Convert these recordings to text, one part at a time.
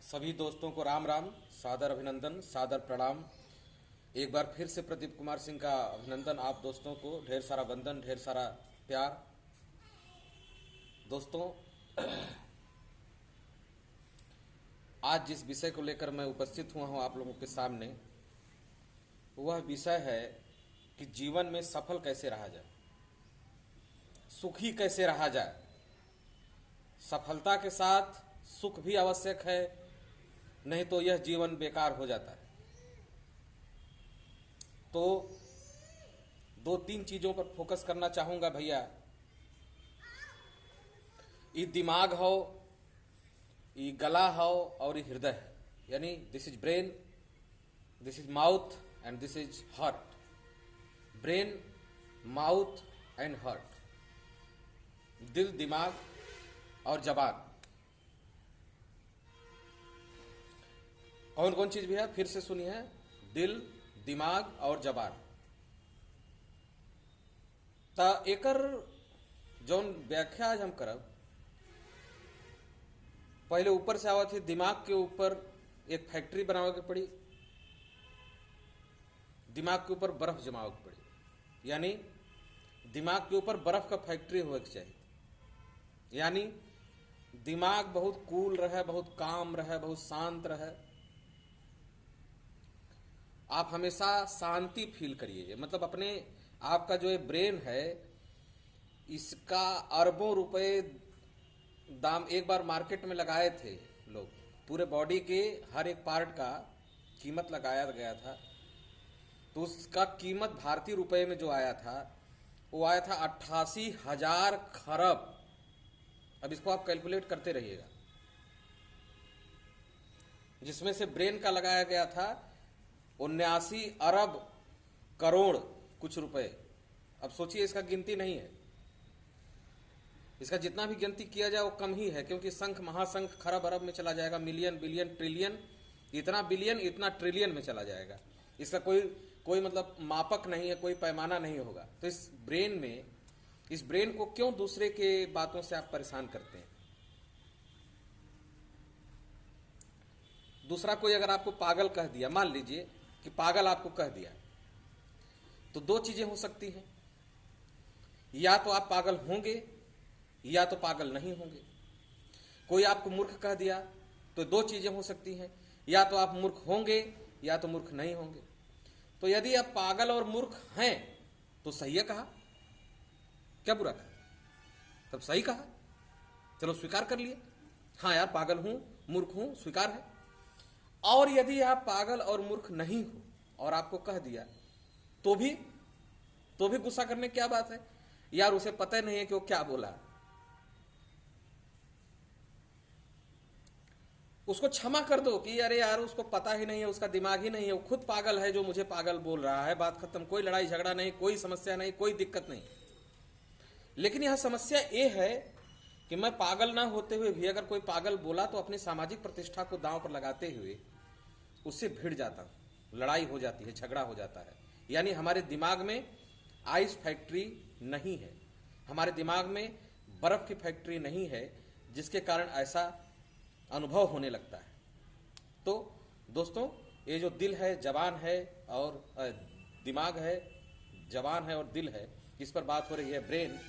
सभी दोस्तों को राम राम, सादर अभिनंदन, सादर प्रणाम। एक बार फिर से प्रदीप कुमार सिंह का अभिनंदन। आप दोस्तों को ढेर सारा वंदन, ढेर सारा प्यार। दोस्तों, आज जिस विषय को लेकर मैं उपस्थित हुआ हूं आप लोगों के सामने, वह विषय है कि जीवन में सफल कैसे रहा जाए, सुखी कैसे रहा जाए। सफलता के साथ सुख भी आवश्यक है, नहीं तो यह जीवन बेकार हो जाता है। तो दो तीन चीजों पर फोकस करना चाहूंगा भैया। ये दिमाग हो, ये गला हो और ये हृदय है। यानी this is brain, this is mouth and this is heart. Brain, mouth and heart, दिल, दिमाग और जबान। कौन कौन चीज भी है, फिर से सुनिए। दिल, दिमाग और जबान। ता एकर जौन व्याख्या आज हम करब, पहले ऊपर से आवत है। दिमाग के ऊपर एक फैक्ट्री बनावे के पड़ी, दिमाग के ऊपर बर्फ जमावे के पड़ी। यानी दिमाग के ऊपर बर्फ का फैक्ट्री होने के चाहिए। यानी दिमाग बहुत कूल रहे, बहुत काम रहे, बहुत शांत रहे। आप हमेशा शांति फील करिए। मतलब अपने आपका जो ये ब्रेन है, इसका अरबों रुपए दाम एक बार मार्केट में लगाए थे लोग। पूरे बॉडी के हर एक पार्ट का कीमत लगाया गया था। तो उसका कीमत भारतीय रुपए में जो आया था, वो आया था 88,000 खरब। अब इसको आप कैलकुलेट करते रहिएगा। जिसमें से ब्रेन का लगाया गया था 79 अरब करोड़ कुछ रुपए। अब सोचिए, इसका गिनती नहीं है। इसका जितना भी गिनती किया जाए वो कम ही है, क्योंकि संख महासंख खरब अरब में चला जाएगा, मिलियन बिलियन ट्रिलियन, इतना बिलियन इतना ट्रिलियन में चला जाएगा। इसका कोई मतलब मापक नहीं है, कोई पैमाना नहीं होगा। तो इस ब्रेन को क्यों दूसरे के बातों से आप परेशान करते हैं। दूसरा कोई अगर आपको पागल कह दिया, मान लीजिए कि पागल आपको कह दिया, तो दो चीजें हो सकती हैं। या तो आप पागल होंगे या तो पागल नहीं होंगे। कोई आपको मूर्ख कह दिया तो दो चीजें हो सकती हैं, या तो आप मूर्ख होंगे या तो मूर्ख नहीं होंगे। तो यदि आप पागल और मूर्ख हैं तो सही है कहा, क्या बुरा कहा, तब सही कहा। चलो स्वीकार कर लिए, हाँ यार पागल हूं, मूर्ख हूं, स्वीकार है। और यदि आप पागल और मूर्ख नहीं हो और आपको कह दिया, तो भी गुस्सा करने की क्या बात है यार। उसे पता ही नहीं है कि वो क्या बोला। उसको क्षमा कर दो कि अरे यार उसको पता ही नहीं है, उसका दिमाग ही नहीं है, वो खुद पागल है जो मुझे पागल बोल रहा है। बात खत्म, कोई लड़ाई झगड़ा नहीं, कोई समस्या नहीं, कोई दिक्कत नहीं। लेकिन यह समस्या ये है कि मैं पागल ना होते हुए भी अगर कोई पागल बोला तो अपनी सामाजिक प्रतिष्ठा को दांव पर लगाते हुए उससे भिड़ जाता हूं, लड़ाई हो जाती है, झगड़ा हो जाता है। यानी हमारे दिमाग में आइस फैक्ट्री नहीं है, हमारे दिमाग में बर्फ की फैक्ट्री नहीं है, जिसके कारण ऐसा अनुभव होने लगता है। तो दोस्तों, ये जो दिल है, जबान है और दिमाग है, जबान है और दिल है, इस पर बात हो रही है। Brain,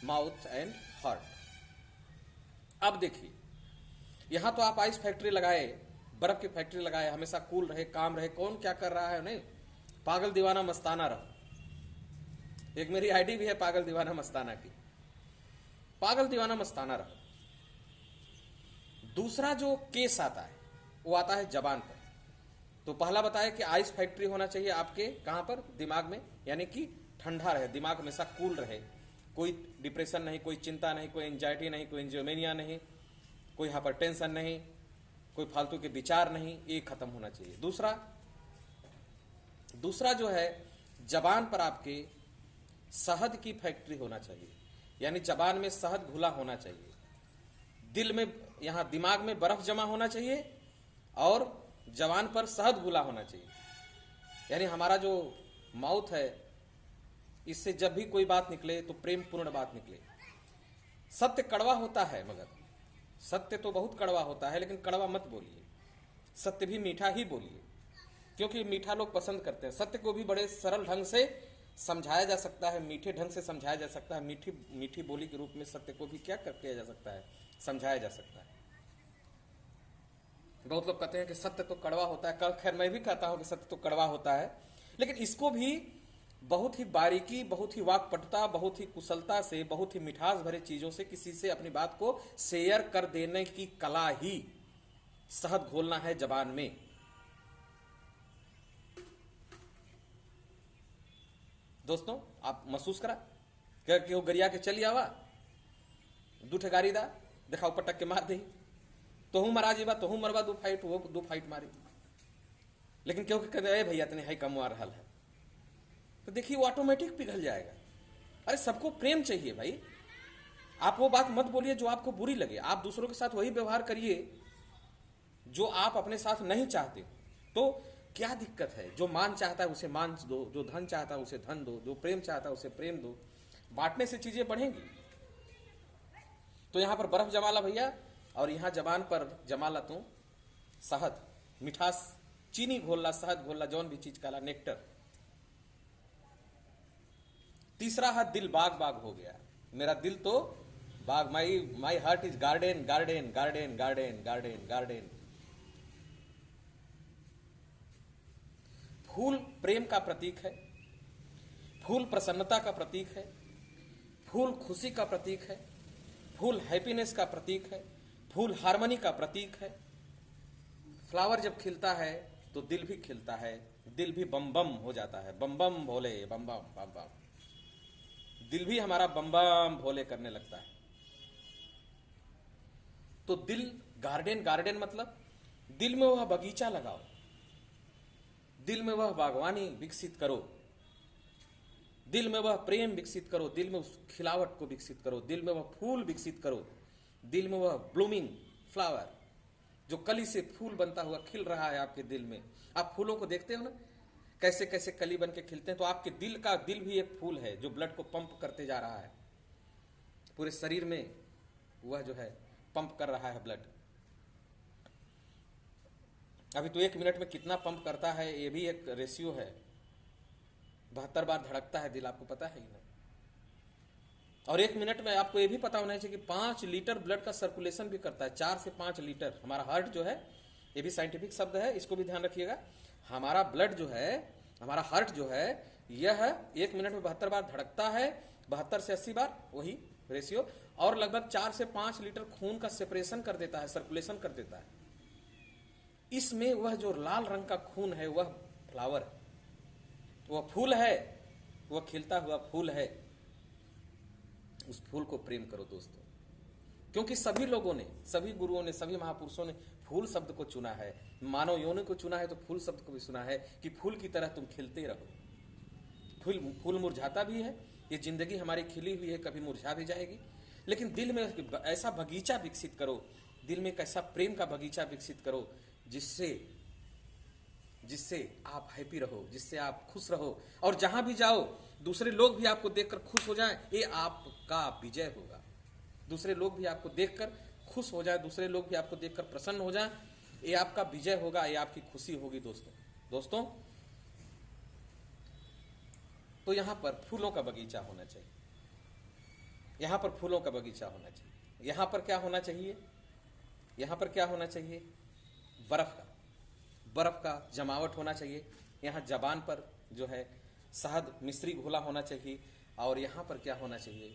mouth and heart. अब देखिए, यहां तो आप आइस फैक्ट्री लगाए, बर्फ की फैक्ट्री लगाए, हमेशा कूल रहे, काम रहे, कौन क्या कर रहा है नहीं, पागल दीवाना मस्ताना रहो। एक मेरी आईडी भी है पागल दीवाना मस्ताना की, पागल दीवाना मस्ताना रहो। दूसरा जो केस आता है वो आता है जबान पर। तो पहला बताया कि आइस फैक्ट्री होना चाहिए आपके कहां पर, दिमाग में। यानी कि ठंडा रहे, दिमाग हमेशा कूल रहे, कोई डिप्रेशन नहीं, कोई चिंता नहीं, कोई एंजाइटी नहीं, कोई एंजियोमेनिया नहीं, कोई हाइपरटेंशन नहीं, कोई फालतू के विचार नहीं, ये खत्म होना चाहिए। दूसरा जो है, जबान पर आपके शहद की फैक्ट्री होना चाहिए। यानी जबान में शहद घुला होना चाहिए। दिल में, यहां दिमाग में बर्फ जमा होना चाहिए और जबान पर शहद घुला होना चाहिए। यानी हमारा जो माउथ है, इससे जब भी कोई बात निकले तो प्रेम पूर्ण बात निकले। सत्य कड़वा होता है, मगर सत्य तो बहुत कड़वा होता है, लेकिन कड़वा मत बोलिए, सत्य भी मीठा ही बोलिए, क्योंकि मीठा लोग पसंद करते हैं। सत्य को भी बड़े सरल ढंग से समझाया जा सकता है, मीठे ढंग से समझाया जा सकता है। मीठी मीठी बोली के रूप में सत्य को भी क्या कर किया जा सकता है, समझाया जा सकता है। बहुत लोग कहते हैं कि सत्य तो कड़वा होता है, खैर मैं भी कहता हूं कि सत्य तो कड़वा होता है, लेकिन इसको भी बहुत ही बारीकी, बहुत ही वाक्पटुता, बहुत ही कुशलता से, बहुत ही मिठास भरे चीजों से किसी से अपनी बात को शेयर कर देने की कला ही शहद घोलना है जबान में। दोस्तों आप महसूस करा कि वो गरिया के चली आवा, दूठे गाड़ी दा दिखाओ पटक के मार दे, तो हूं मरा जीवा, तो हूं मरवा, दो फाइट वो दो फाइट मारी, लेकिन क्योंकि कहते भैया इतने हाई कम मार हल है, तो देखिए वो ऑटोमेटिक पिघल जाएगा। अरे सबको प्रेम चाहिए भाई, आप वो बात मत बोलिए जो आपको बुरी लगे, आप दूसरों के साथ वही व्यवहार करिए जो आप अपने साथ नहीं चाहते। तो क्या दिक्कत है, जो मान चाहता है उसे मान दो, जो धन चाहता है उसे धन दो, जो प्रेम चाहता है उसे प्रेम दो, बांटने से चीजें बढ़ेंगी। तो यहां पर बर्फ जमा ला भैया, और यहां जबान पर जमा ला तू शहद, मिठास, चीनी घोल ला, शहद घोल ला, जौन भी चीज का ला, नेक्टर। तीसरा हाथ दिल बाग बाग हो गया, मेरा दिल तो बाग, my heart is garden garden garden garden garden garden. फूल प्रेम का प्रतीक है, फूल प्रसन्नता का प्रतीक है, फूल खुशी का प्रतीक है, फूल हैप्पीनेस का प्रतीक है, फूल हार्मनी का प्रतीक है। फ्लावर जब खिलता है तो दिल भी खिलता है, दिल भी बम बम हो जाता है, बम बम भोले, बम बम बम बम, दिल भी हमारा बम बम भोले करने लगता है। तो दिल गार्डन, गार्डन मतलब दिल में वह बगीचा लगाओ, दिल में वह बागवानी विकसित करो, दिल में वह प्रेम विकसित करो, दिल में उस खिलावट को विकसित करो, दिल में वह फूल विकसित करो, दिल में वह ब्लूमिंग फ्लावर, जो कली से फूल बनता हुआ खिल रहा है आपके दिल में। आप फूलों को देखते हो ना, कैसे कैसे कली बन के खिलते हैं, तो आपके दिल का, दिल भी एक फूल है जो ब्लड को पंप करते जा रहा है, पूरे शरीर में वह जो है पंप कर रहा है ब्लड। अभी तो 1 मिनट में कितना पंप करता है ये भी एक रेशियो है, 72 बार धड़कता है दिल, आपको पता है ही ना। और 1 मिनट में आपको ये भी पता होना चाहिए कि 5 लीटर ब्लड का सर्कुलेशन भी करता है, 4 से 5 लीटर। हमारा हार्ट जो है, ये भी साइंटिफिक शब्द है, इसको भी ध्यान रखिएगा। हमारा ब्लड जो है, हमारा हार्ट जो है, यह 1 मिनट में 72 बार धड़कता है, 72 से 80 बार, वही रेशियो, और लगभग 4 से 5 लीटर खून का सेपरेशन कर देता है, सर्कुलेशन कर देता है। इसमें वह जो लाल रंग का खून है वह फ्लावर है, वह फूल है, वह खिलता हुआ फूल है। उस फूल को प्रेम करो दोस्तों, क्योंकि सभी लोगों ने, सभी गुरुओं ने, सभी महापुरुषों ने फूल शब्द को चुना है, मानव योनि को चुना है, तो फूल शब्द को भी सुना है कि फूल की तरह तुम खिलते रहो। फूल मुरझाता भी है, ये जिंदगी हमारी खिली हुई है, कभी मुरझा भी जाएगी, लेकिन दिल में ऐसा बगीचा विकसित करो, दिल में एक ऐसा प्रेम का बगीचा विकसित करो जिससे आप हैप्पी रहो, जिससे आप खुश रहो, और जहां भी जाओ दूसरे लोग भी आपको देखकर खुश हो जाएं, ये आपका विजय होगा। दूसरे लोग भी आपको देखकर खुश हो जाए, दूसरे लोग भी आपको देखकर प्रसन्न हो जाएं, ये आपका विजय होगा, ये आपकी खुशी होगी दोस्तों। तो यहां पर फूलों का बगीचा होना चाहिए, यहां पर फूलों का बगीचा होना चाहिए। यहां पर क्या होना चाहिए, यहां पर क्या होना चाहिए, बर्फ का जमावट होना चाहिए। यहाँ जबान पर जो है शहद मिश्री घोला होना चाहिए, और यहाँ पर क्या होना चाहिए,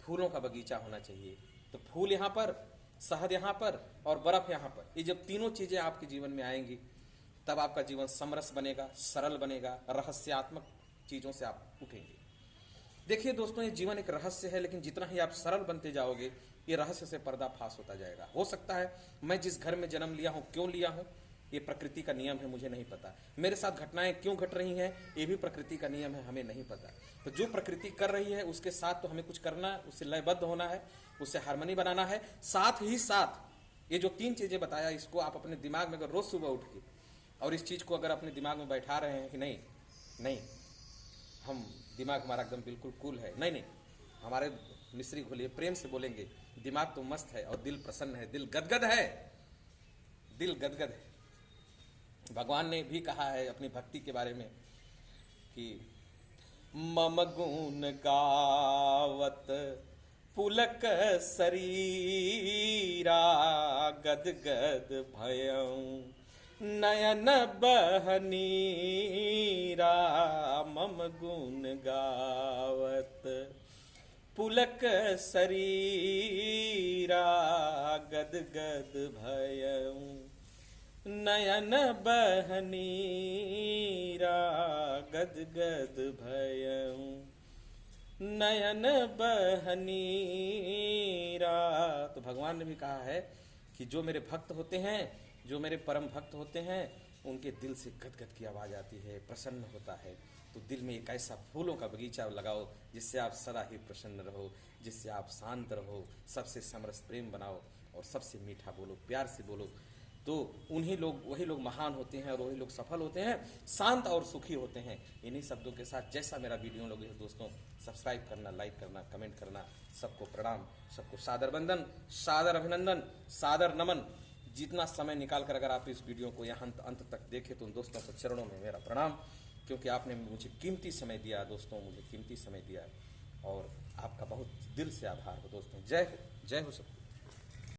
फूलों का बगीचा होना चाहिए। तो फूल यहाँ पर, शहद यहाँ पर, और बर्फ यहाँ पर, ये जब तीनों चीजें आपके जीवन में आएंगी तब आपका जीवन समरस बनेगा, सरल बनेगा, रहस्यात्मक चीजों से आप उठेंगे। देखिए दोस्तों, ये जीवन एक रहस्य है, लेकिन जितना ही आप सरल बनते जाओगे ये रहस्य से पर्दाफाश होता जाएगा। हो सकता है मैं जिस घर में जन्म लिया हूं, क्यों लिया हूं, ये प्रकृति का नियम है, मुझे नहीं पता। मेरे साथ घटनाएं क्यों घट रही हैं, ये भी प्रकृति का नियम है, हमें नहीं पता। तो जो प्रकृति कर रही है उसके साथ तो हमें कुछ करना, उससे लयबद्ध होना है, उससे हार्मनी बनाना है। साथ ही साथ ये जो 3 चीजें बताया, इसको आप अपने दिमाग में अगर रोज सुबह उठ के और इस चीज को अगर अपने दिमाग में बैठा रहे हैं कि नहीं हम दिमाग हमारा एकदम बिल्कुल कूल है, नहीं हमारे मिश्री घोलिए, प्रेम से बोलेंगे, दिमाग तो मस्त है और दिल प्रसन्न है, दिल गदगद है, दिल गदगद है। भगवान ने भी कहा है अपनी भक्ति के बारे में कि मम गुण गावत पुलक शरीरा, गदगद भयं नयन बहनीरा। मम गुण गावत पुलक शरीरा, गदगद भयं नयन बहनीरा, गदगद भयं नयन बहनीरा। तो भगवान ने भी कहा है कि जो मेरे भक्त होते हैं, जो मेरे परम भक्त होते हैं, उनके दिल से गदगद की आवाज़ आती है, प्रसन्न होता है। तो दिल में एक ऐसा फूलों का बगीचा लगाओ जिससे आप सदा ही प्रसन्न रहो, जिससे आप शांत रहो, सबसे समरस प्रेम बनाओ और सबसे मीठा बोलो, प्यार से बोलो। तो वही लोग महान होते हैं और वही लोग सफल होते हैं, शांत और सुखी होते हैं। इन्हीं शब्दों के साथ जैसा मेरा वीडियो लगे दोस्तों, सब्सक्राइब करना, लाइक करना, कमेंट करना। सबको प्रणाम, सबको सादर वंदन, सादर अभिनंदन, सादर नमन। जितना समय निकाल कर अगर आप इस वीडियो को यहाँ अंत तक देखें तो उन दोस्तों को चरणों में मेरा प्रणाम, क्योंकि आपने मुझे कीमती समय दिया दोस्तों, मुझे कीमती समय दिया और आपका बहुत दिल से आभार हो दोस्तों। जय हो सबको।